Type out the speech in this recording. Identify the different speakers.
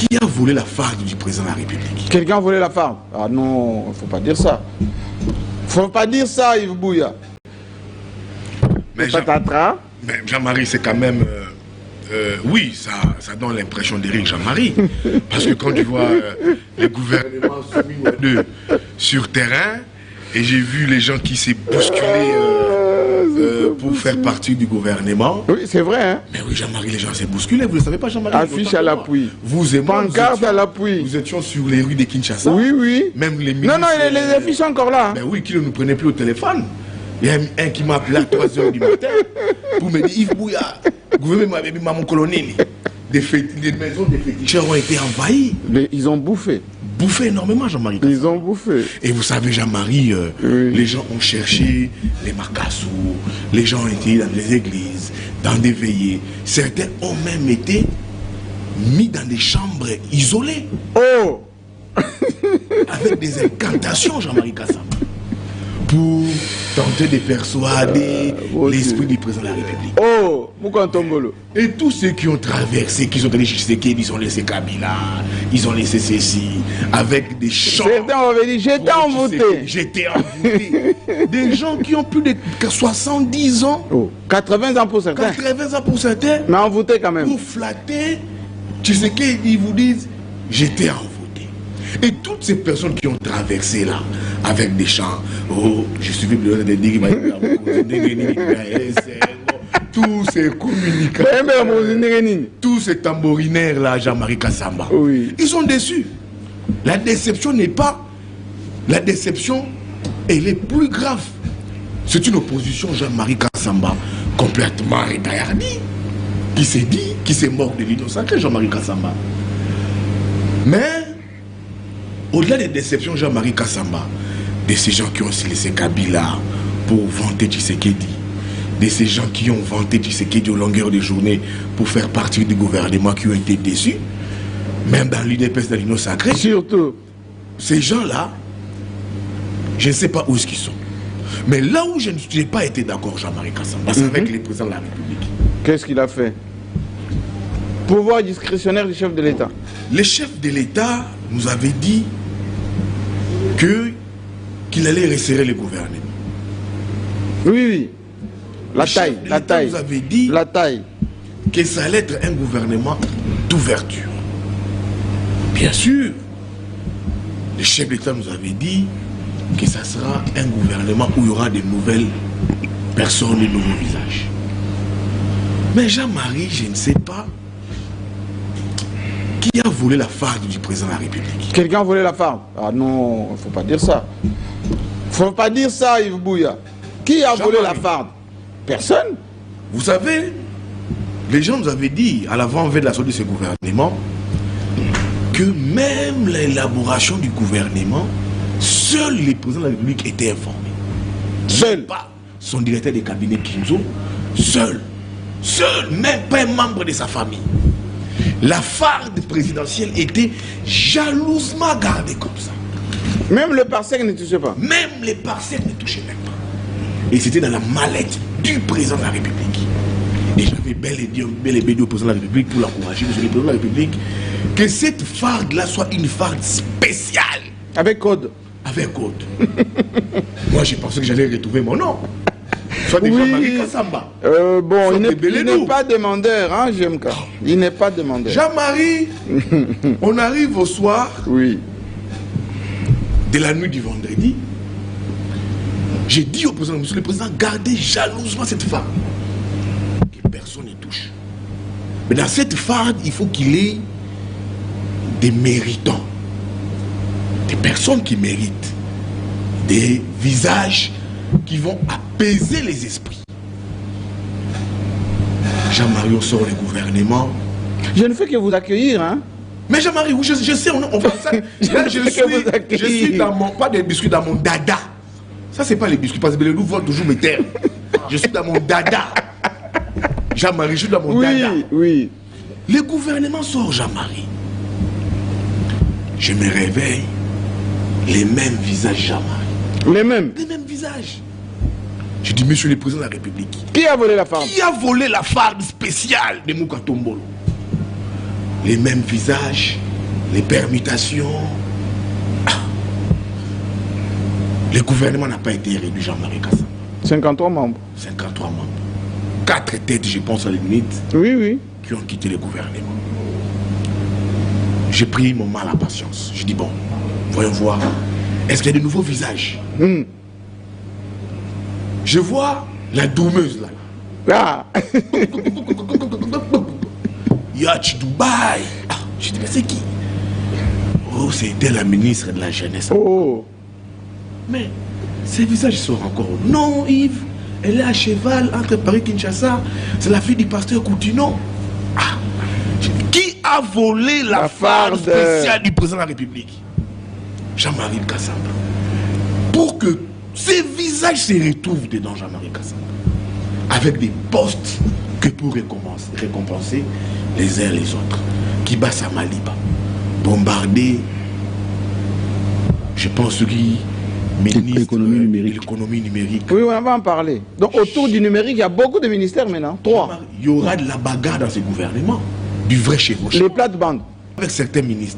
Speaker 1: Qui a volé la farde du président de la République?
Speaker 2: Quelqu'un a volé la farde? Ah non, il ne faut pas dire ça. Faut pas dire ça, Yves Bouya.
Speaker 1: Mais Jean-Marie, c'est quand même... oui, ça donne l'impression d'Éric Jean-Marie. Parce que quand tu vois les gouvernements soumis sur terrain, et j'ai vu les gens qui s'est bousculés pour faire partie du gouvernement.
Speaker 2: Oui, c'est vrai, hein?
Speaker 1: Mais oui, Jean-Marie, les gens s'est bousculés. Vous ne savez pas, Jean-Marie?
Speaker 2: Affiche à l'appui.
Speaker 1: Vous et moi,
Speaker 2: pancarte à l'appui.
Speaker 1: Nous étions sur les rues de Kinshasa.
Speaker 2: Oui, oui.
Speaker 1: Même les ministres...
Speaker 2: Non, les affiches sont encore là.
Speaker 1: Ben oui, qui ne nous prenait plus au téléphone. Il y a un qui m'a appelé à 3h du matin pour me dire, Yves Bouya, le gouvernement avait mis mon colonel. Les maisons des féticheurs ont été envahies.
Speaker 2: Ils ont bouffé.
Speaker 1: Bouffé énormément, Jean-Marie.
Speaker 2: Ils ont bouffé.
Speaker 1: Et vous savez, Jean-Marie, oui. Les gens ont cherché les macassous, les gens ont été dans des églises, dans des veillées. Certains ont même été mis dans des chambres isolées.
Speaker 2: Oh!
Speaker 1: Avec des incantations, Jean-Marie Kassam, pour tenter de persuader l'esprit du président de la République.
Speaker 2: Oh, Moukantombolo.
Speaker 1: Et tous ceux qui ont traversé, qui sont allés chez Tshisekedi, ils ont laissé Kabila, ils ont laissé ceci, avec des chants.
Speaker 2: Certains avaient dit, j'étais envoûté.
Speaker 1: J'étais envoûté. Des gens qui ont plus de 70 ans.
Speaker 2: Oh, 80 ans pour certains.
Speaker 1: 80 ans pour certains.
Speaker 2: Mais envoûté quand même.
Speaker 1: Pour flatter, Tshisekedi, ils vous disent, j'étais envoûté. Et toutes ces personnes qui ont traversé là, avec des chants, oh, je suis venu de dire, tous ces communicants, tous ces tambourinaires là, Jean-Marie Kassamba, oui. Ils sont déçus. La déception n'est pas, la déception, elle est plus grave. C'est une opposition Jean-Marie Kassamba complètement rétaillardie, qui s'est dit, qui s'est mort de l'union sacrée, Jean-Marie Kassamba. Mais au-delà des déceptions, Jean-Marie Kassamba, de ces gens qui ont aussi laissé Kabila pour vanter Tshisekedi, de ces gens qui ont vanté Tshisekedi aux longueurs de journée pour faire partie du gouvernement, qui ont été déçus, même dans l'UDPS de l'Union sacrée.
Speaker 2: Surtout.
Speaker 1: Ces gens-là, je ne sais pas où est-ce qu'ils sont. Mais là où je n'ai pas été d'accord, Jean-Marie Kassamba, c'est avec les présidents de la République.
Speaker 2: Qu'est-ce qu'il a fait? Pouvoir discrétionnaire du chef de l'État.
Speaker 1: Le chef de l'État nous avait dit qu'il allait resserrer le gouvernement.
Speaker 2: Oui, oui. La taille.
Speaker 1: Nous avait dit
Speaker 2: la taille.
Speaker 1: Que ça allait être un gouvernement d'ouverture. Bien sûr, le chef de l'État nous avait dit que ça sera un gouvernement où il y aura de nouvelles personnes, de nouveaux visages. Mais Jean-Marie, je ne sais pas qui a volé la farde du président de la République.
Speaker 2: Quelqu'un a volé la farde? Ah non, il ne faut pas dire ça. Il ne faut pas dire ça, Yves Bouya. Qui a volé la farde? Personne.
Speaker 1: Vous savez, les gens nous avaient dit, à l'avant-veille de la sortie de ce gouvernement, que même l'élaboration du gouvernement, seul le président de la République était informé.
Speaker 2: Seul.
Speaker 1: Pas son directeur de cabinet Kinzo, seul. Seul, même pas un membre de sa famille. La farde présidentielle était jalousement gardée comme ça.
Speaker 2: Même le parsec ne touchait pas.
Speaker 1: Même les parcelles ne touchaient même pas. Et c'était dans la mallette du président de la République. Et j'avais bel et bien dit au président de la République pour l'encourager, monsieur le président de la République, que cette farde-là soit une farde spéciale.
Speaker 2: Avec code.
Speaker 1: Avec code. Moi, j'ai pensé que j'allais retrouver mon nom. Soit des Jean-Marie Kassamba.
Speaker 2: Bon, il n'est pas demandeur, hein, JMK. Il n'est pas demandeur.
Speaker 1: Jean-Marie, on arrive au soir de la nuit du vendredi. J'ai dit au président, monsieur le président, gardez jalousement cette farde. Que personne ne touche. Mais dans cette farde, il faut qu'il y ait des méritants. Des personnes qui méritent. Des visages qui vont apaiser les esprits. Jean-Marie, on sort le gouvernement.
Speaker 2: Je ne fais que vous accueillir, hein.
Speaker 1: Mais Jean-Marie, oui, je sais, on fait ça. Là, je suis dans mon, pas des biscuits, dans mon dada. Ça, c'est pas les biscuits, parce que les loups vont toujours me taire. Je suis dans mon dada. Jean-Marie, je suis dans mon dada.
Speaker 2: Oui.
Speaker 1: Le gouvernement sort, Jean-Marie. Je me réveille. Les mêmes visages, Jean-Marie.
Speaker 2: Les mêmes
Speaker 1: visages. Je dis, monsieur le président de la République.
Speaker 2: Qui a volé la farde?
Speaker 1: Qui a volé la farde spéciale de Moukantombolo? Les mêmes visages, les permutations. Le gouvernement n'a pas été réduit, Jean-Marie Kassamba.
Speaker 2: 53 membres.
Speaker 1: 53 membres. 4 têtes, je pense, à la limite,
Speaker 2: Oui.
Speaker 1: qui ont quitté le gouvernement. J'ai pris mon mal à patience. Je dis, bon, voyons voir. Est-ce qu'il y a de nouveaux visages? Je vois la doumeuse là. Yacht Dubaï. Je dis, mais c'est qui? Oh, c'était la ministre de la Jeunesse. Mais ces visages sont encore. Non, Yves, elle est à cheval entre Paris et Kinshasa. C'est la fille du pasteur Coutinho. Qui a volé la farde spéciale du président de la République? Jean-Marie Kassamba. Pour que ces visages se retrouvent dedans, Jean-Marie Kassamba. Avec des postes que pour récompenser les uns et les autres. Qui bat sa Maliba. Bombarder. Je pense qui.
Speaker 3: L'économie numérique.
Speaker 1: L'économie numérique.
Speaker 2: Oui, on va en parler. Donc autour du numérique, il y a beaucoup de ministères maintenant. 3.
Speaker 1: Il y aura de la bagarre dans ce gouvernement. Du vrai chevauchement.
Speaker 2: Les plates-bandes.
Speaker 1: Avec certains ministres.